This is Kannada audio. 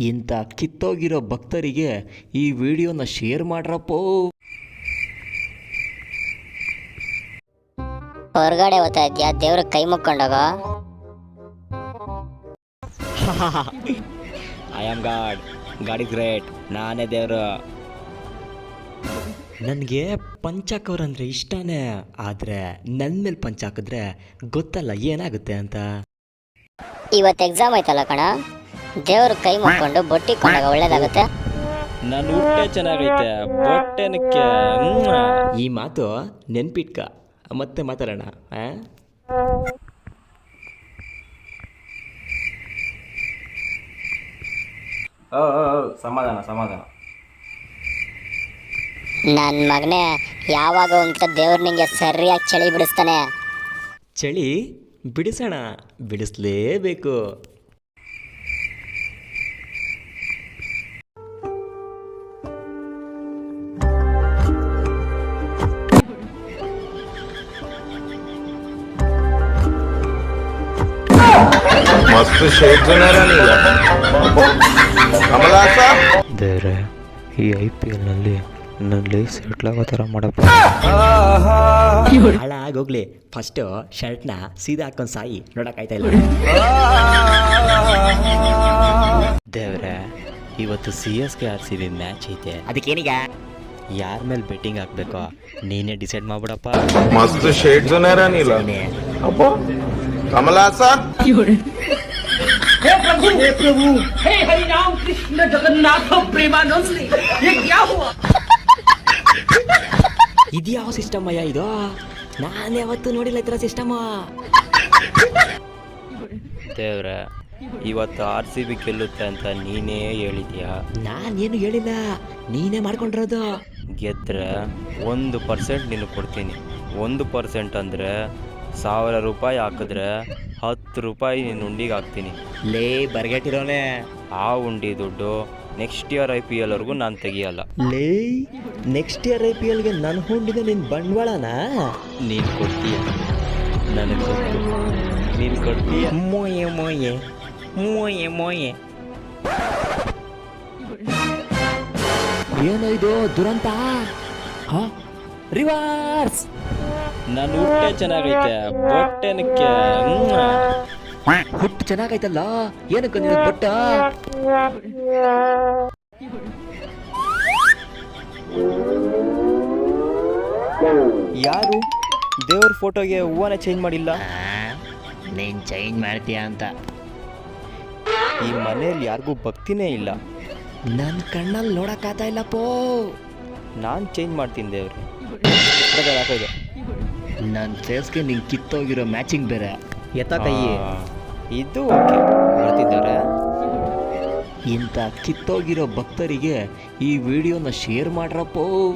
ಇಂಥ ಕಿತ್ತೋಗಿರೋ ಭಕ್ತರಿಗೆ ಈ ವಿಡಿಯೋನ ಶೇರ್ ಮಾಡ್ರಪ್ಪೋ. ಹೊರಗಡೆ ಹೋಗ್ತಾ ಇದ್ಯಾ? ದೇವ್ರ ಕೈ ಮುಕ್ಕೊಂಡೋಗ. I am God is great. ನಾನೇ ದೇವರು. ನನಗೆ ಪಂಚಾಕವ್ರಂದ್ರೆ ಇಷ್ಟನೇ, ಆದರೆ ನನ್ನ ಮೇಲೆ ಪಂಚ ಹಾಕಿದ್ರೆ ಗೊತ್ತಲ್ಲ ಏನಾಗುತ್ತೆ ಅಂತ. ಇವತ್ತು ಎಕ್ಸಾಮ್ ಐತಲ್ಲ ಕಣ, ದೇವ್ರ ಕೈ ಮುಕ್ಕೊಂಡು ಬೊಟ್ಟಿಕೊಂಡಾಗ ಒಳ್ಳೇದಾಗುತ್ತೆ. ನನ್ನ ಊಟ ಚೆನ್ನಾಗೈತೆ, ಬೊಟ್ಟೆನಕ್ಕೆ. ಈ ಮಾತು ನೆನ್ಪಿಟ್ಕ, ಮತ್ತೆ ಮಾತಾಡೋಣ. ಸಮಾಧಾನ. ನನ್ನ ಮಗನೇ, ಯಾವಾಗ ಅಂತ ದೇವ್ರು ನಿಂಗೆ ಸರಿಯಾಗಿ ಚಳಿ ಬಿಡಿಸ್ತಾನೆ. ಚಳಿ ಬಿಡಿಸೋಣ, ಬಿಡಿಸ್ಲೇಬೇಕು. मस्त शेड ದೇವ್ರೆ, ಈ IPL ನಲ್ಲಿ ನನ್ನ ಲೈಫ್ ಸೆಟ್ಲ್ ಆಗೋ ಥರ ಮಾಡಪ್ಪ. ಹಾಳಾಗೋಗ್ಲಿ, ಫಸ್ಟು ಶರ್ಟ್ನ ಸೀದಾ ಹಾಕೊಂಡು ಸಾಯಿ, ನೋಡೋಕ್ಕಾಯ್ತಾ ಇಲ್ಲ. ದೇವ್ರೆ, ಇವತ್ತು CSK RCB ಮ್ಯಾಚ್ ಐತೆ. ಅದಕ್ಕೇನೀಗ? ಯಾರ ಮೇಲೆ ಬೆಟ್ಟಿಂಗ್ ಹಾಕ್ಬೇಕೋ ನೀನೇ ಡಿಸೈಡ್ ಮಾಡ್ಬಿಡಪ್ಪ. मस्त शेड जो नाही राहिला अप्पा कमला असा हे प्रभु हे हरि राम कृष्ण जगन्नाथ प्रेमानंद, ये क्या हुआ? ಇದ್ಯಾವ ಸಿಸ್ಟಮ್ ಅಯ್ಯ ಇದು? ನಾನು ಯಾವತ್ತೂ ನೋಡಿಲ್ಲ ಈ ಥರ ಸಿಸ್ಟಮ್. ದೇವ್ರೆ, ಇವತ್ತು RCB ಗೆಲ್ಲುತ್ತೆ ಅಂತ ನೀನೇ ಹೇಳಿದ್ಯಾ. ನಾನೇನು ಹೇಳಿಲ್ಲ, ನೀನೇ ಮಾಡ್ಕೊಂಡಿರೋದು. ಗೆದ್ರೆ 1% ನೀನು ಕೊಡ್ತೀನಿ. 1% ಅಂದರೆ 1000 ರೂಪಾಯಿ ಹಾಕಿದ್ರೆ 10 ರೂಪಾಯಿ ನೀನು ಉಂಡಿಗೆ ಹಾಕ್ತೀನಿ. ಲೇ ಬರ್ಗೆಟ್ಟಿರೋನೆ, ಆ ಉಂಡಿ ದುಡ್ಡು ನೆಕ್ಸ್ಟ್ ಇಯರ್ IPL ವರ್ಗೂ ನಾನು ತೆಗಿಯಲ್ಲ. ಲೇ ನೆಕ್ಸ್ಟ್ ಇಯರ್ IPLಗೆ ನಾನು ಹೊಂದಿದೆ ನಿನ್ನ ಬಂಡವಾಳನ ನೀನು ಕೊಡ್ತೀಯ, ನನಗೆ ಗೊತ್ತು. ನೀನು ಕೊಡ್ತೀಯ. ಮೋಯೆ ಮೋಯೆ ಮೋಯೆ ಮೋಯೆ. ಏನೋ ಇದು ದುರಂತ? ರಿವರ್ಸ್. ನನ್ನ ಊಟ ಚೆನ್ನಾಗೈತೆ, ಬೊಟ್ಟೆನಕ್ಕೆ. ಹುಟ್ಟು ಚೆನ್ನಾಗೈತಲ್ಲ, ಏನಕ್ಕೆ ನಿನ್ನ ಬೊಟ್ಟ? ಯಾರು ದೇವ್ರ ಫೋಟೋಗೆ ಹೂವನೇ ಚೇಂಜ್ ಮಾಡಿಲ್ಲ? ನೀನು ಚೇಂಜ್ ಮಾಡ್ತೀಯ ಅಂತ. ಈ ಮನೆಯಲ್ಲಿ ಯಾರಿಗೂ ಭಕ್ತಿನೇ ಇಲ್ಲ. ನನ್ನ ಕಣ್ಣಲ್ಲಿ ನೋಡಕ್ಕಾಗ್ತಾ ಇಲ್ಲಪ್ಪೋ. ನಾನು ಚೇಂಜ್ ಮಾಡ್ತೀನಿ ದೇವ್ರೆ. ಹಾಕೋದು ನನ್ನ ಫೇಸ್ಗೆ ನಿಂಗೆ ಕಿತ್ತೋಗಿರೋ ಮ್ಯಾಚಿಂಗ್ ಬೇರೆ. ಎತ್ತ ಕೈ. ಇದು ಓಕೆ, ಬರ್ತಿದ್ದಾರೆ. ಇಂಥ ಕಿತ್ತೋಗಿರೋ ಭಕ್ತರಿಗೆ ಈ ವಿಡಿಯೋನ ಶೇರ್ ಮಾಡ್ರಪ್ಪೋ.